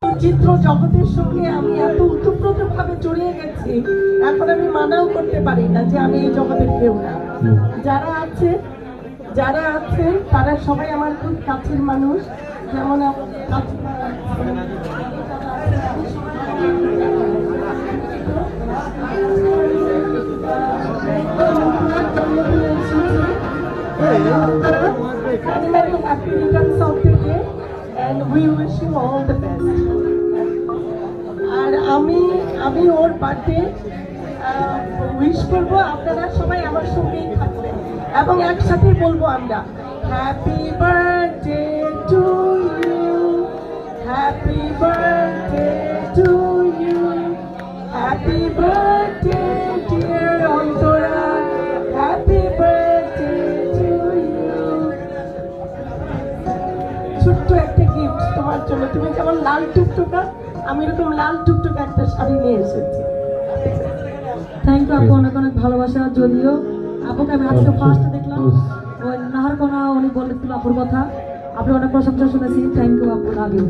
চিত্র জগতের সঙ্গে আমি এত উতপ্রোত ভাবে জড়িয়ে গেছি, এখন আমি মানাও করতে পারি না যে আমি এই জগতের কেউ না। যারা আছে তারা সবাই আমার খুব কাছের মানুষ। যেমন happy returns of the day and we wish you all the best. আর আমি ওর বার্থডে উইশ করব, আপনারা সবাই আমার সঙ্গেই থাকবেন এবং একসাথে বলবো আমরা happy birthday to you, happy birthday to you, happy birthday dear Antara, happy birthday to you. ছোট্ট একটা গিফট তোমার জন্য, তুমি যেমন লাল টুকটুকা, আমি এরকম লাল টুকটুকা একটা শাড়ি নিয়ে এসেছি। থ্যাংক ইউ আপু, অনেক অনেক ভালোবাসা। যদিও আপুকে আমি আজকে ফার্স্ট দেখলাম, ওই নাহার কোনা উনি বলেছিল আপুর কথা, আপনি অনেক প্রশংসা শুনেছি। থ্যাংক ইউ আপু, লাভ ইউ।